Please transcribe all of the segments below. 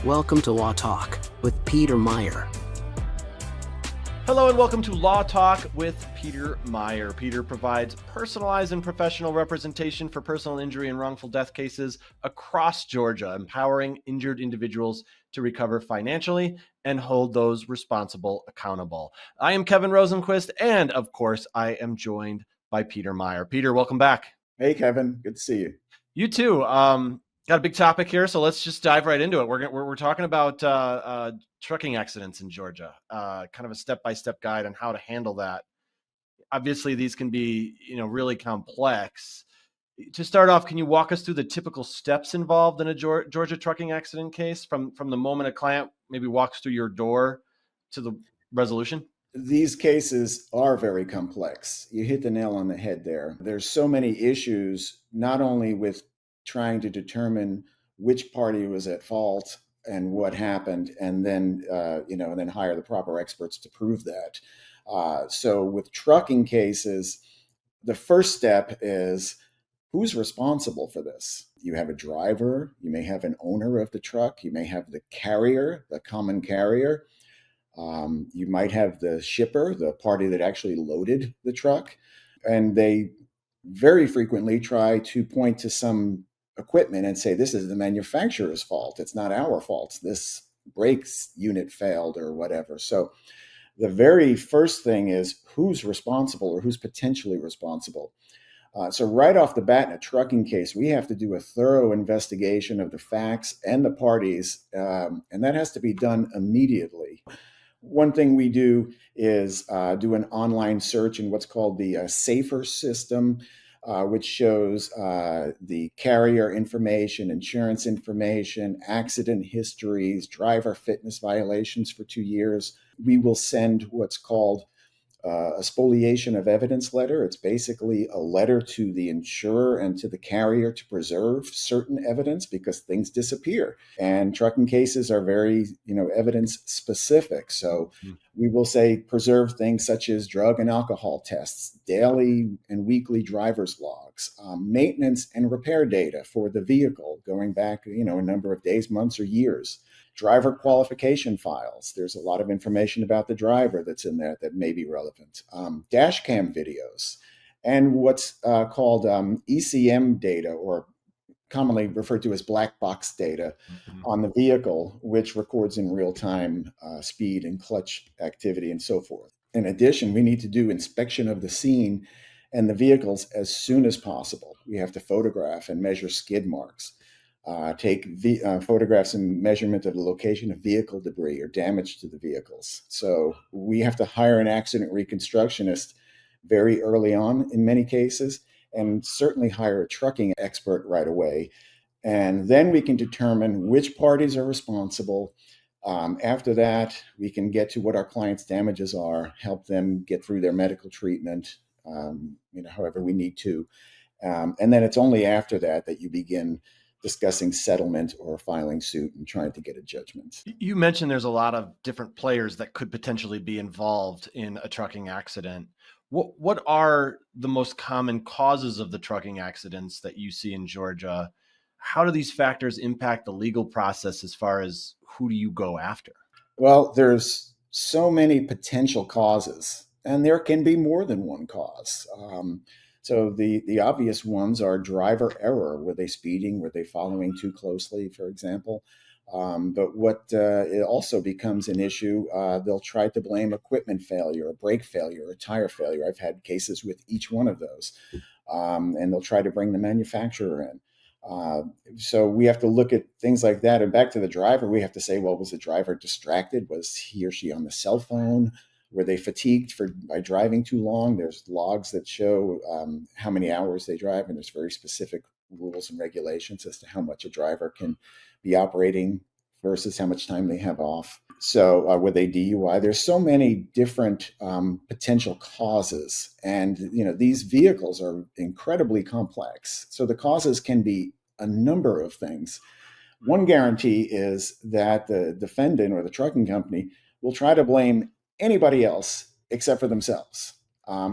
Welcome to Law Talk with Peter Meyer. Hello and welcome to Law Talk with Peter Meyer. Peter provides personalized and professional representation for personal injury and wrongful death cases across Georgia, empowering injured individuals to recover financially and hold those responsible accountable. I am Kevin Rosenquist, and of course, I am joined by Peter Meyer. Peter, welcome back. Hey, Kevin. Good to see you. You too. Got a big topic here, so let's just dive right into it. We're talking about trucking accidents in Georgia, kind of a step-by-step guide on how to handle that. Obviously, these can be, really complex. To start off, can you walk us through the typical steps involved in a Georgia trucking accident case from the moment a client maybe walks through your door to the resolution? These cases are very complex. You hit the nail on the head there. There's so many issues, not only with trying to determine which party was at fault and what happened, and then and then hire the proper experts to prove that. So with trucking cases, the first step is who's responsible for this. You have a driver, you may have an owner of the truck, you may have the carrier, the common carrier. You might have the shipper, the party that actually loaded the truck, and they very frequently try to point to some equipment and say, this is the manufacturer's fault. It's not our fault. This brakes unit failed or whatever. So the very first thing is who's responsible or who's potentially responsible. So right off the bat in a trucking case, we have to do a thorough investigation of the facts and the parties, and that has to be done immediately. One thing we do is do an online search in what's called the SAFER system, which shows the carrier information, insurance information, accident histories, driver fitness violations for 2 years. We will send what's called a spoliation of evidence letter. It's basically a letter to the insurer and to the carrier to preserve certain evidence because things disappear. And trucking cases are very, evidence specific. So we will say preserve things such as drug and alcohol tests, daily and weekly driver's logs, maintenance and repair data for the vehicle going back, a number of days, months, or years. Driver qualification files. There's a lot of information about the driver that's in there that may be relevant. Dash cam videos and what's called ECM data, or commonly referred to as black box data on the vehicle, which records in real time speed and clutch activity and so forth. In addition, we need to do inspection of the scene and the vehicles as soon as possible. We have to photograph and measure skid marks. Take photographs and measurement of the location of vehicle debris or damage to the vehicles. So we have to hire an accident reconstructionist very early on in many cases, and certainly hire a trucking expert right away. And then we can determine which parties are responsible. After that, we can get to what our clients' damages are, help them get through their medical treatment, however we need to. And then it's only after that that you begin discussing settlement or filing suit and trying to get a judgment. You mentioned there's a lot of different players that could potentially be involved in a trucking accident. What are the most common causes of the trucking accidents that you see in Georgia? How do these factors impact the legal process as far as who do you go after? Well, there's so many potential causes, and there can be more than one cause. So the obvious ones are driver error. Were they speeding? Were they following too closely, for example? But what it also becomes an issue, they'll try to blame equipment failure, a brake failure, a tire failure. I've had cases with each one of those. And they'll try to bring the manufacturer in. So we have to look at things like that. And back to the driver, we have to say, well, was the driver distracted? Was he or she on the cell phone? Were they fatigued by driving too long? There's logs that show how many hours they drive, and there's very specific rules and regulations as to how much a driver can be operating versus how much time they have off. So were they DUI? There's so many different potential causes, and these vehicles are incredibly complex. So the causes can be a number of things. One guarantee is that the defendant or the trucking company will try to blame anybody else except for themselves.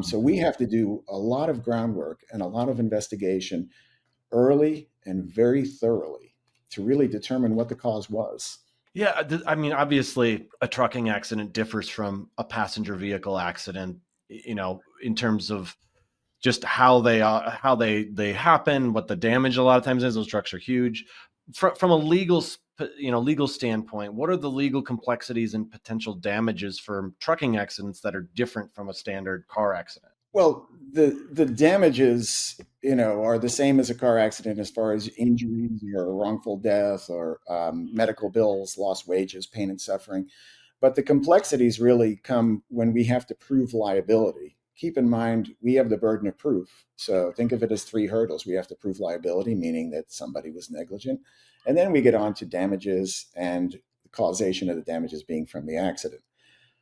So we have to do a lot of groundwork and a lot of investigation early and very thoroughly to really determine what the cause was. Yeah, I mean, obviously, a trucking accident differs from a passenger vehicle accident, in terms of just how they happen, what the damage a lot of times is. Those trucks are huge. From a legal standpoint, what are the legal complexities and potential damages for trucking accidents that are different from a standard car accident? Well, the damages, are the same as a car accident as far as injuries or wrongful death or medical bills, lost wages, pain and suffering. But the complexities really come when we have to prove liability. Keep in mind, we have the burden of proof. So think of it as three hurdles. We have to prove liability, meaning that somebody was negligent. And then we get on to damages and the causation of the damages being from the accident.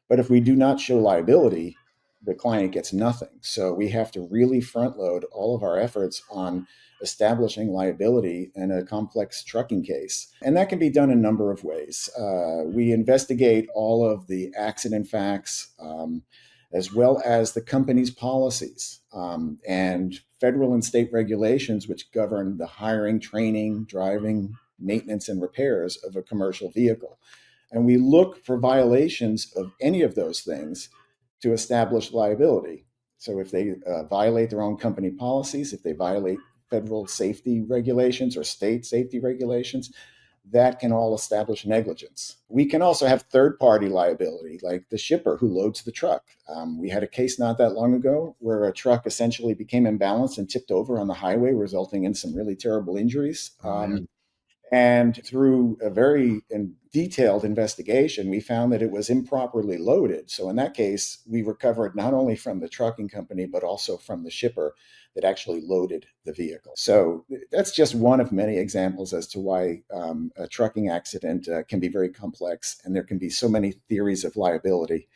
But if we do not show liability, the client gets nothing. So we have to really front load all of our efforts on establishing liability in a complex trucking case. And that can be done a number of ways. We investigate all of the accident facts, as well as the company's policies, and federal and state regulations, which govern the hiring, training, driving, maintenance, and repairs of a commercial vehicle. And we look for violations of any of those things to establish liability. So if they violate their own company policies, if they violate federal safety regulations or state safety regulations, that can all establish negligence. We can also have third party liability, like the shipper who loads the truck. We had a case not that long ago where a truck essentially became imbalanced and tipped over on the highway, resulting in some really terrible injuries. Oh, man. And through a very detailed investigation, we found that it was improperly loaded. So in that case, we recovered not only from the trucking company, but also from the shipper that actually loaded the vehicle. So that's just one of many examples as to why a trucking accident can be very complex, and there can be so many theories of liability.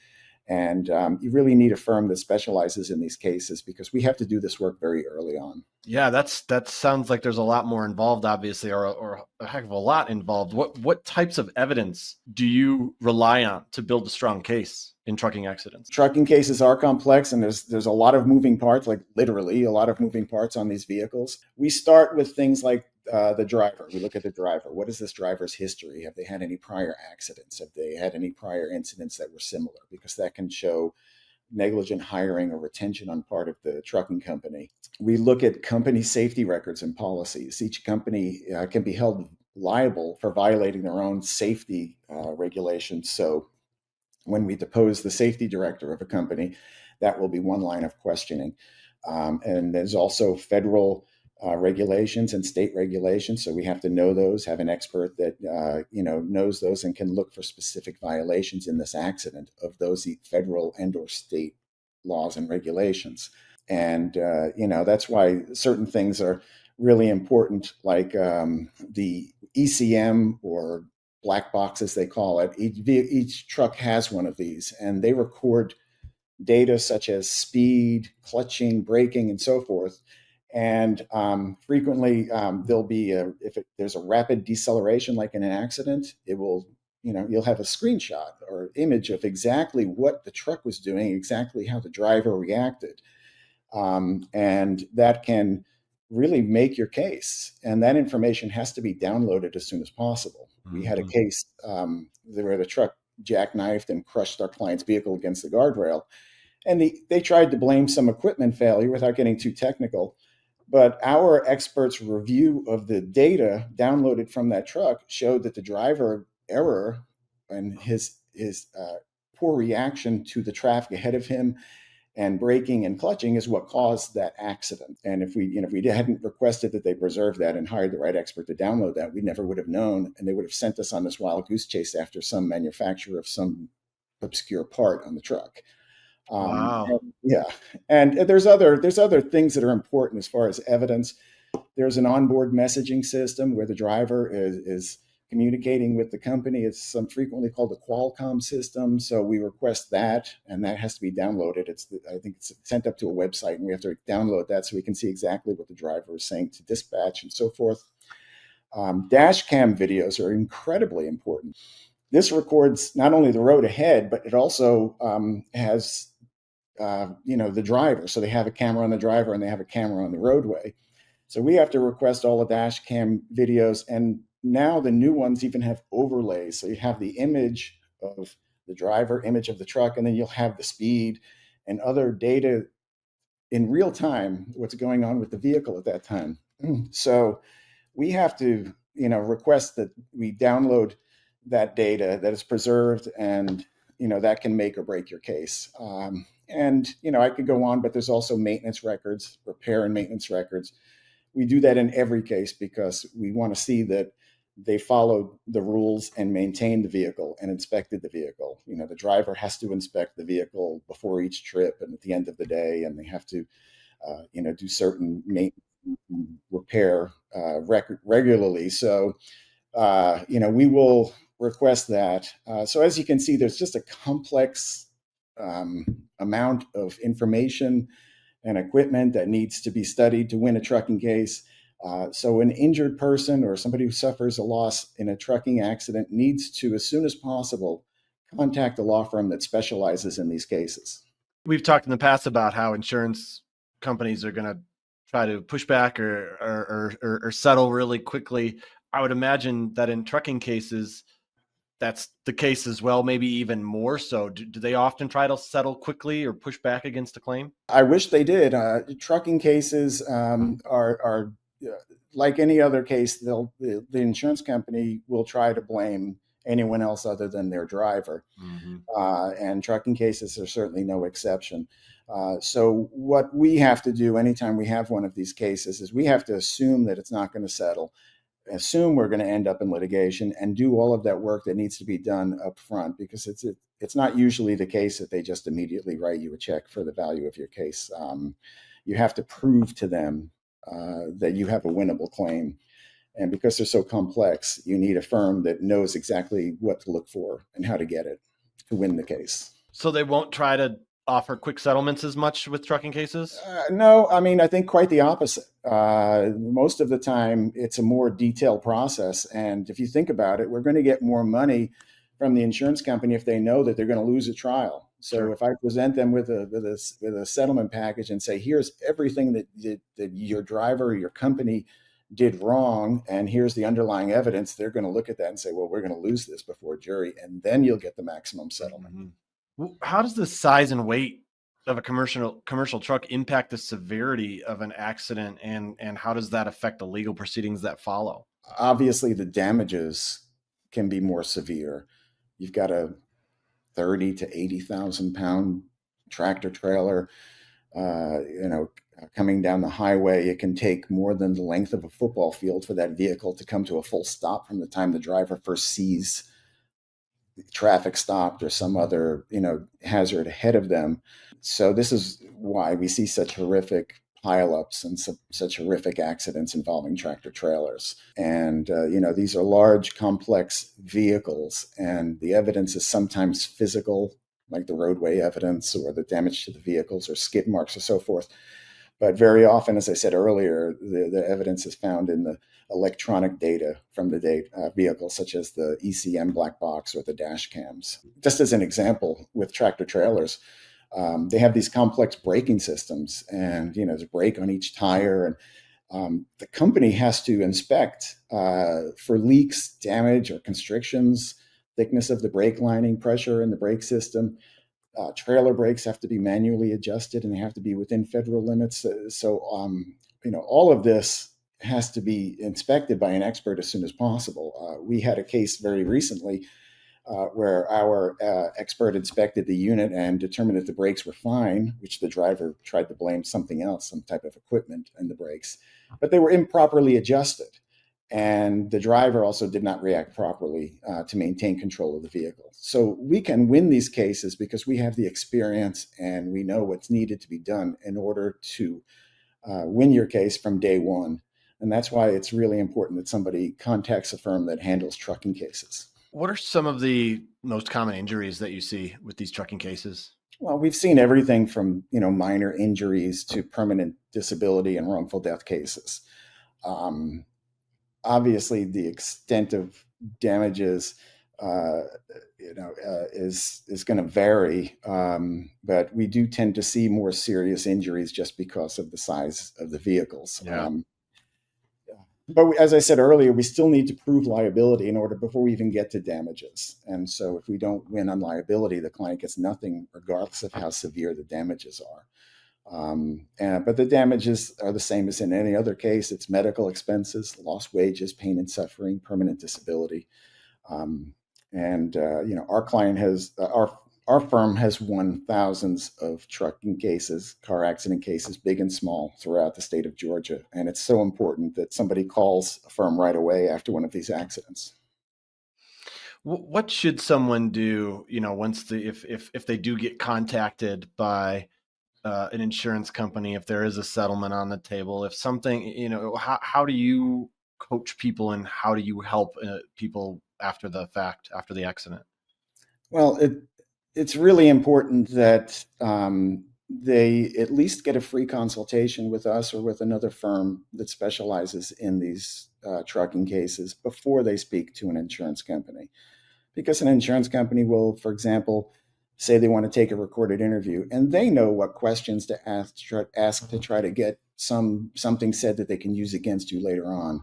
And you really need a firm that specializes in these cases because we have to do this work very early on. Yeah, that sounds like there's a lot more involved, obviously, or a heck of a lot involved. What types of evidence do you rely on to build a strong case in trucking accidents? Trucking cases are complex, and there's a lot of moving parts, like literally a lot of moving parts on these vehicles. We start with things like the driver. We look at the driver. What is this driver's history? Have they had any prior accidents? Have they had any prior incidents that were similar? Because that can show negligent hiring or retention on part of the trucking company. We look at company safety records and policies. Each company can be held liable for violating their own safety regulations. So when we depose the safety director of a company, that will be one line of questioning. And there's also federal regulations and state regulations, so we have to know those. Have an expert that knows those and can look for specific violations in this accident of those federal and/or state laws and regulations. And that's why certain things are really important, like the ECM, or black box as they call it. Each truck has one of these, and they record data such as speed, clutching, braking, and so forth. And frequently, there'll be there's a rapid deceleration, like in an accident, it will, you'll have a screenshot or image of exactly what the truck was doing, exactly how the driver reacted, and that can really make your case. And that information has to be downloaded as soon as possible. We had a case where the truck jackknifed and crushed our client's vehicle against the guardrail. And they tried to blame some equipment failure without getting too technical. But our experts' review of the data downloaded from that truck showed that the driver error and his poor reaction to the traffic ahead of him and braking and clutching is what caused that accident. And if we hadn't requested that they preserve that and hired the right expert to download that, we never would have known, and they would have sent us on this wild goose chase after some manufacturer of some obscure part on the truck. Wow. Yeah, and there's other things that are important as far as evidence. There's an onboard messaging system where the driver is communicating with the company. It's frequently called the Qualcomm system. So we request that, and that has to be downloaded. I think it's sent up to a website, and we have to download that so we can see exactly what the driver is saying to dispatch and so forth. Dash cam videos are incredibly important. This records not only the road ahead, but it also has the driver. So they have a camera on the driver and they have a camera on the roadway. So we have to request all the dash cam videos, and now the new ones even have overlays. So you have the image of the driver, image of the truck, and then you'll have the speed and other data in real time, what's going on with the vehicle at that time. So we have to, request that we download that data that is preserved, and that can make or break your case. And I could go on, but there's also maintenance records, repair and maintenance records. We do that in every case because we want to see that they followed the rules and maintained the vehicle and inspected the vehicle. The driver has to inspect the vehicle before each trip and at the end of the day, and they have to, do certain maintenance and repair regularly. So, we will request that. So as you can see, there's just a complex amount of information and equipment that needs to be studied to win a trucking case. So an injured person or somebody who suffers a loss in a trucking accident needs to, as soon as possible, contact a law firm that specializes in these cases. We've talked in the past about how insurance companies are going to try to push back or settle really quickly. I would imagine that in trucking cases, that's the case as well, maybe even more so. Do they often try to settle quickly or push back against a claim? I wish they did. Trucking cases are like any other case. The insurance company will try to blame anyone else other than their driver. Mm-hmm. And trucking cases are certainly no exception. So what we have to do anytime we have one of these cases is we have to assume that it's not going to settle, assume we're going to end up in litigation, and do all of that work that needs to be done up front, because it's not usually the case that they just immediately write you a check for the value of your case. You have to prove to them that you have a winnable claim. And because they're so complex, you need a firm that knows exactly what to look for and how to get it to win the case. So they won't try to offer quick settlements as much with trucking cases? No, I mean, I think quite the opposite. Most of the time, it's a more detailed process. And if you think about it, we're going to get more money from the insurance company if they know that they're going to lose a trial. So Sure. if I present them with a settlement package and say, here's everything that your driver or your company did wrong, and here's the underlying evidence, they're going to look at that and say, well, we're going to lose this before a jury, and then you'll get the maximum settlement. Mm-hmm. How does the size and weight of a commercial truck impact the severity of an accident, and how does that affect the legal proceedings that follow? Obviously, the damages can be more severe. You've got a 30 to 80,000 pound tractor trailer, coming down the highway. It can take more than the length of a football field for that vehicle to come to a full stop from the time the driver first sees traffic stopped or some other, hazard ahead of them. So this is why we see such horrific pileups and such horrific accidents involving tractor trailers. And, these are large, complex vehicles, and the evidence is sometimes physical, like the roadway evidence or the damage to the vehicles or skid marks or so forth. But very often, as I said earlier, the evidence is found in the electronic data from the vehicle, such as the ECM black box or the dash cams. Just as an example, with tractor trailers, they have these complex braking systems, and there's a brake on each tire, and the company has to inspect for leaks, damage, or constrictions, thickness of the brake lining, pressure in the brake system. Trailer brakes have to be manually adjusted, and they have to be within federal limits. So, all of this has to be inspected by an expert as soon as possible. We had a case very recently where our expert inspected the unit and determined that the brakes were fine, which the driver tried to blame something else, some type of equipment in the brakes, but they were improperly adjusted. And the driver also did not react properly to maintain control of the vehicle. So we can win these cases because we have the experience and we know what's needed to be done in order to win your case from day one. And that's why it's really important that somebody contacts a firm that handles trucking cases. What are some of the most common injuries that you see with these trucking cases? Well, we've seen everything from, minor injuries to permanent disability and wrongful death cases. Obviously, the extent of damages, is going to vary, but we do tend to see more serious injuries just because of the size of the vehicles. Yeah. But as I said earlier, we still need to prove liability in order before we even get to damages. And so if we don't win on liability, the client gets nothing, regardless of how severe the damages are. But the damages are the same as in any other case. It's medical expenses, lost wages, pain and suffering, permanent disability. Our client has our firm has won thousands of trucking cases, car accident cases, big and small, throughout the state of Georgia. And it's so important that somebody calls a firm right away after one of these accidents. What should someone do, once if they do get contacted by an insurance company, if there is a settlement on the table, if something, how do you coach people and how do you help people after the fact, after the accident? Well, it's really important that they at least get a free consultation with us or with another firm that specializes in these trucking cases before they speak to an insurance company. Because an insurance company will, for example, say they want to take a recorded interview, and they know what questions to ask to try to get something said that they can use against you later on.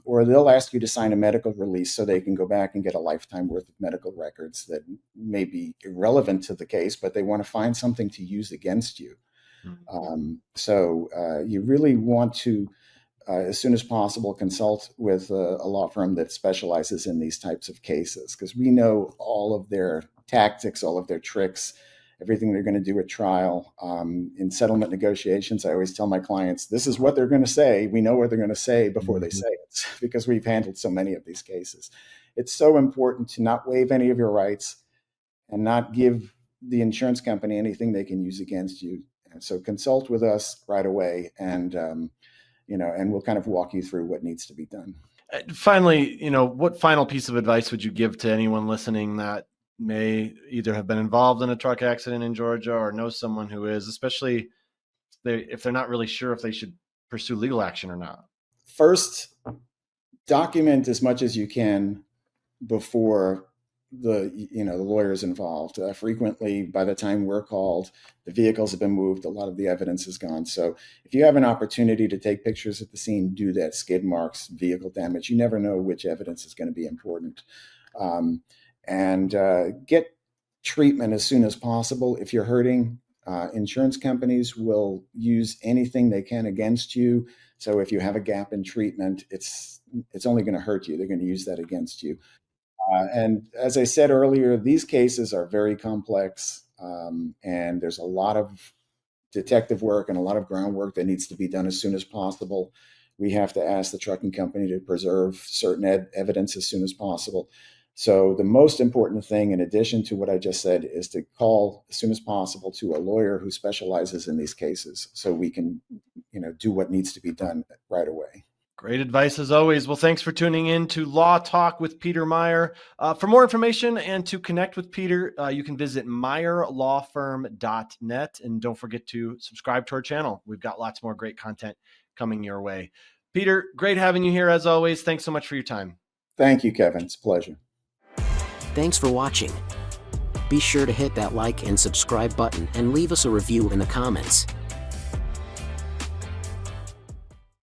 Or they'll ask you to sign a medical release so they can go back and get a lifetime worth of medical records that may be irrelevant to the case, but they want to find something to use against you. So you really want to, as soon as possible, consult with a law firm that specializes in these types of cases, because we know all of their tactics, all of their tricks, everything they're going to do at trial. In settlement negotiations, I always tell my clients, this is what they're going to say. We know what they're going to say before they say it, because we've handled so many of these cases. It's so important to not waive any of your rights and not give the insurance company anything they can use against you. And so consult with us right away, and we'll kind of walk you through what needs to be done. Finally, what final piece of advice would you give to anyone listening that may either have been involved in a truck accident in Georgia or know someone who is, especially if they're not really sure if they should pursue legal action or not? First, document as much as you can before the lawyers involved. Frequently, by the time we're called, the vehicles have been moved. A lot of the evidence is gone. So if you have an opportunity to take pictures at the scene, do that. Skid marks, vehicle damage. You never know which evidence is going to be important. And get treatment as soon as possible. If you're hurting, insurance companies will use anything they can against you. So if you have a gap in treatment, it's only going to hurt you. They're going to use that against you. And as I said earlier, these cases are very complex, and there's a lot of detective work and a lot of groundwork that needs to be done as soon as possible. We have to ask the trucking company to preserve certain evidence as soon as possible. So the most important thing, in addition to what I just said, is to call as soon as possible to a lawyer who specializes in these cases, so we can, do what needs to be done right away. Great advice as always. Well, thanks for tuning in to Law Talk with Peter Meyer. For more information and to connect with Peter, you can visit meyerlawfirm.net. And don't forget to subscribe to our channel. We've got lots more great content coming your way. Peter, great having you here as always. Thanks so much for your time. Thank you, Kevin. It's a pleasure. Thanks for watching. Be sure to hit that like and subscribe button and leave us a review in the comments.